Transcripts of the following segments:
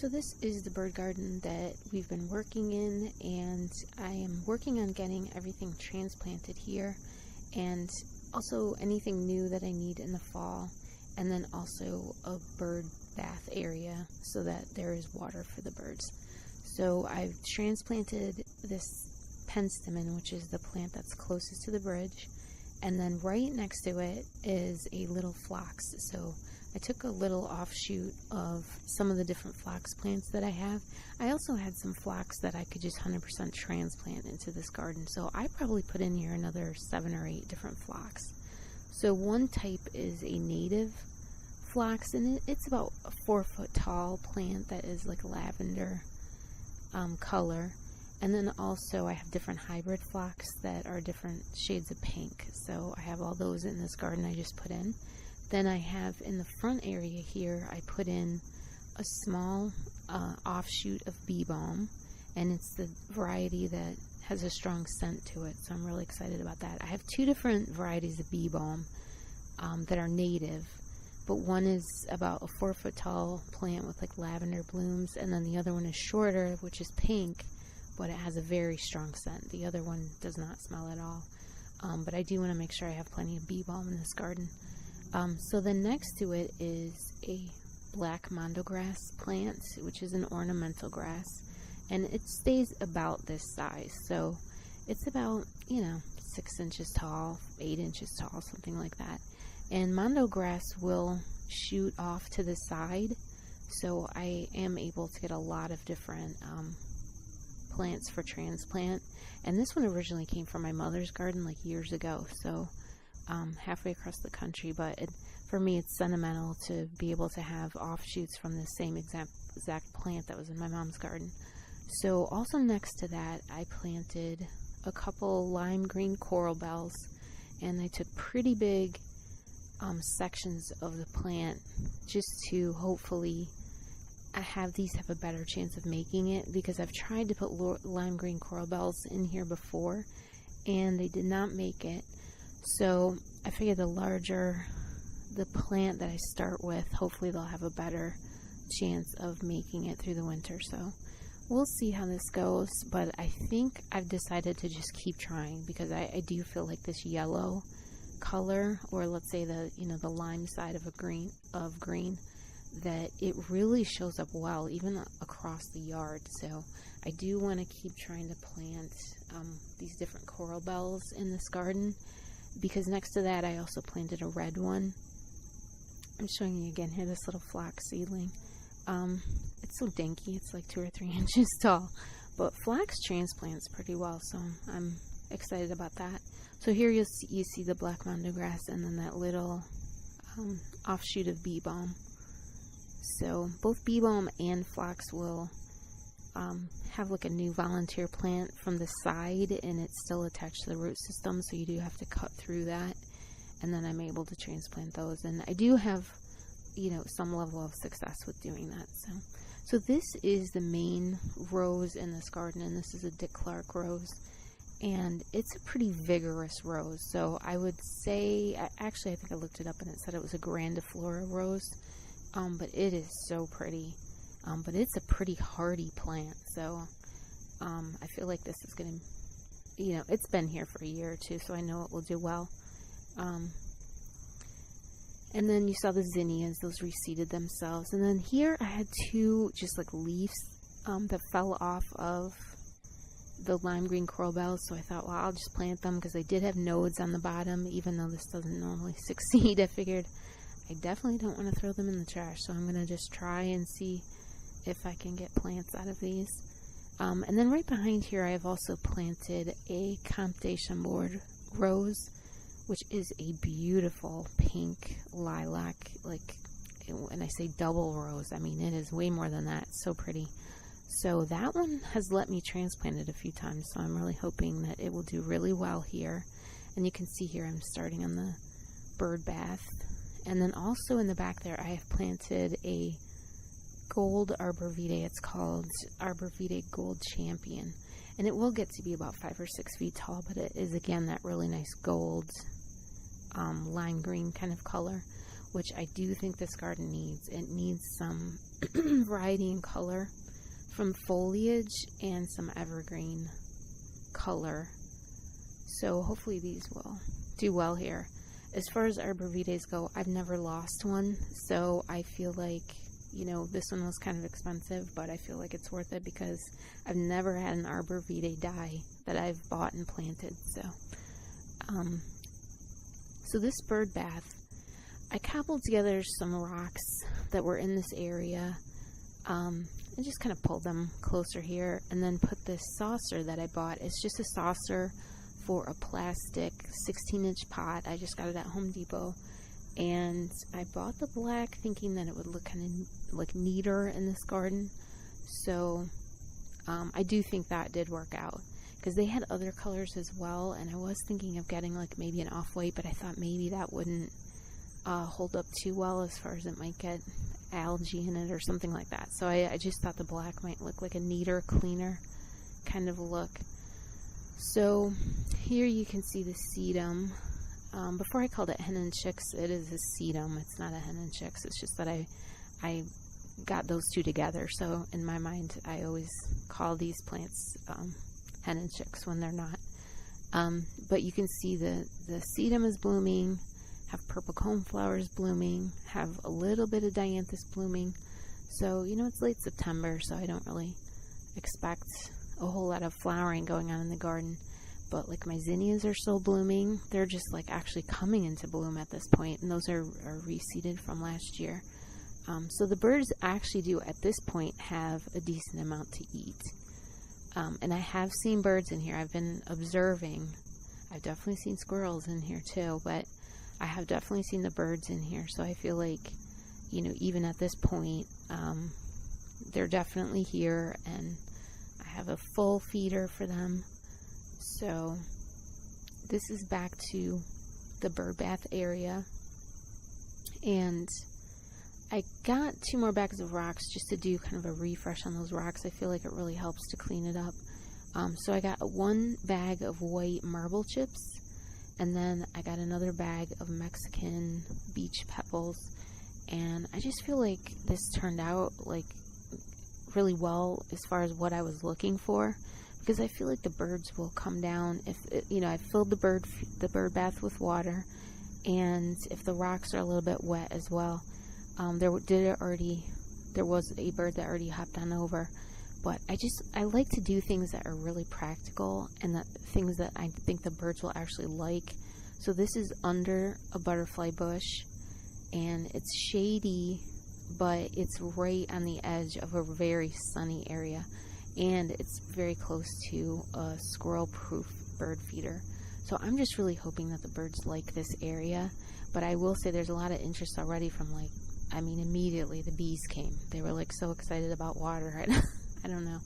So this is the bird garden that we've been working in, and I am working on getting everything transplanted here, and also anything new that I need in the fall, and then also a bird bath area so that there is water for the birds. So I've transplanted this penstemon, which is the plant that's closest to the bridge, and then right next to it is a little phlox. So I took a little offshoot of some of the different phlox plants that I have. I also had some phlox that I could just 100% transplant into this garden. So I probably put in here another 7 or 8 different phlox. So one type is a native phlox, and it's about a 4-foot tall plant that is like lavender color. And then also I have different hybrid phlox that are different shades of pink. So I have all those in this garden I just put in. Then I have in the front area here, I put in a small offshoot of bee balm, and it's the variety that has a strong scent to it, so I'm really excited about that. I have 2 different varieties of bee balm that are native, but one is about a 4-foot tall plant with like lavender blooms, and then the other one is shorter, which is pink, but it has a very strong scent. The other one does not smell at all, but I do want to make sure I have plenty of bee balm in this garden. So then next to it is a black mondo grass plant, which is an ornamental grass, and it stays about this size. So it's about, 6 inches tall, 8 inches tall, something like that. And mondo grass will shoot off to the side, so I am able to get a lot of different plants for transplant. And this one originally came from my mother's garden like years ago, so halfway across the country, but for me it's sentimental to be able to have offshoots from the same exact plant that was in my mom's garden. So also next to that I planted a couple lime green coral bells, and I took pretty big sections of the plant just to hopefully have these have a better chance of making it, because I've tried to put lime green coral bells in here before and they did not make it. So I figured the larger the plant that I start with, hopefully they'll have a better chance of making it through the winter. So we'll see how this goes, but I think I've decided to just keep trying, because I do feel like this yellow color, or let's say the lime side of green, that it really shows up well even across the yard. So I do want to keep trying to plant these different coral bells in this garden, because next to that I also planted a red one. I'm showing you again here this little phlox seedling. It's so dinky, it's like 2 or 3 inches tall, but phlox transplants pretty well, so I'm excited about that. So here you see the black mondo grass, and then that little offshoot of bee balm. So both bee balm and phlox will have like a new volunteer plant from the side, and it's still attached to the root system, so you do have to cut through that, and then I'm able to transplant those. And I do have some level of success with doing that. So this is the main rose in this garden, and this is a Dick Clark rose, and it's a pretty vigorous rose. So I would say, actually I think I looked it up and it said it was a grandiflora rose, but it is so pretty. But it's a pretty hardy plant, so I feel like this is going to, it's been here for a year or two, so I know it will do well. And then you saw the zinnias, those reseeded themselves. And then here I had 2 just like leaves that fell off of the lime green coral bells, so I thought, well, I'll just plant them, because they did have nodes on the bottom, even though this doesn't normally succeed. I figured I definitely don't want to throw them in the trash, so I'm going to just try and see if I can get plants out of these. And then right behind here I have also planted a Comte de Chambord rose, which is a beautiful pink lilac, like, and I say double rose, I mean it is way more than that. It's so pretty. So that one has let me transplant it a few times, so I'm really hoping that it will do really well here. And you can see here I'm starting on the bird bath. And then also in the back there I have planted a gold arbor vitae. It's called Arbor Vitae Gold Champion, and it will get to be about 5 or 6 feet tall, but it is again that really nice gold lime green kind of color. which I do think this garden needs. It needs some variety in color from foliage and some evergreen color. So hopefully these will do well here. As far as arborvitaes go, I've never lost one, so I feel like, you know, this one was kind of expensive, but I feel like it's worth it because I've never had an arborvitae die that I've bought and planted. So this bird bath, I cobbled together some rocks that were in this area, and just kind of pulled them closer here, and then put this saucer that I bought. It's just a saucer for a plastic 16-inch pot. I just got it at Home Depot, and I bought the black thinking that it would look kind of like neater in this garden. So I do think that did work out, because they had other colors as well, and I was thinking of getting like maybe an off-white, but I thought maybe that wouldn't hold up too well, as far as it might get algae in it or something like that. So I just thought the black might look like a neater, cleaner kind of look. So here you can see the sedum. Before I called it hen and chicks, it is a sedum. It's not a hen and chicks. It's just that I got those two together. So in my mind, I always call these plants hen and chicks when they're not. But you can see the sedum is blooming, have purple cone flowers blooming, have a little bit of dianthus blooming. So, you know, it's late September, so I don't really expect a whole lot of flowering going on in the garden. But like my zinnias are still blooming. They're just like actually coming into bloom at this point, and those are reseeded from last year. So the birds actually do at this point have a decent amount to eat. And I have seen birds in here. I've been observing. I've definitely seen squirrels in here too, but I have definitely seen the birds in here. So I feel like, you know, even at this point, they're definitely here, and I have a full feeder for them. So this is back to the bird bath area, and I got 2 more bags of rocks just to do kind of a refresh on those rocks. I feel like it really helps to clean it up. So I got 1 bag of white marble chips, and then I got another bag of Mexican beach pebbles, and I just feel like this turned out like really well as far as what I was looking for, because I feel like the birds will come down if you know, I filled the bird bath with water, and if the rocks are a little bit wet as well. There was a bird that already hopped on over, but I like to do things that are really practical and that things that I think the birds will actually like. So this is under a butterfly bush, and it's shady, but it's right on the edge of a very sunny area, and it's very close to a squirrel-proof bird feeder. So I'm just really hoping that the birds like this area. But I will say there's a lot of interest already from, like, I mean, immediately the bees came. They were like so excited about water. I don't know.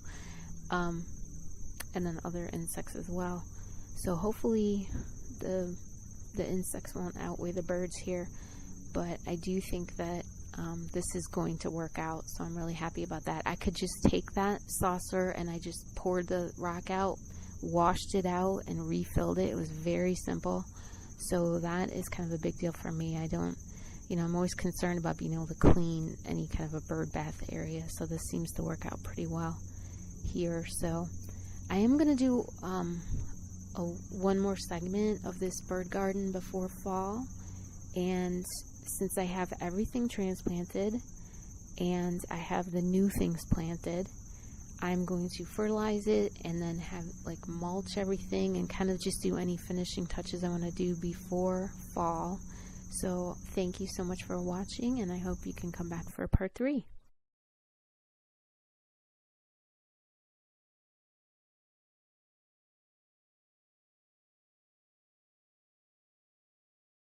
And then other insects as well. So hopefully the insects won't outweigh the birds here. But I do think that this is going to work out. So I'm really happy about that. I could just take that saucer and I just poured the rock out, washed it out, and refilled it. It was very simple. So that is kind of a big deal for me. I'm always concerned about being able to clean any kind of a bird bath area. So this seems to work out pretty well here. So I am going to do one more segment of this bird garden before fall. And since I have everything transplanted and I have the new things planted, I'm going to fertilize it and then have like mulch everything and kind of just do any finishing touches I want to do before fall. So thank you so much for watching, and I hope you can come back for part 3.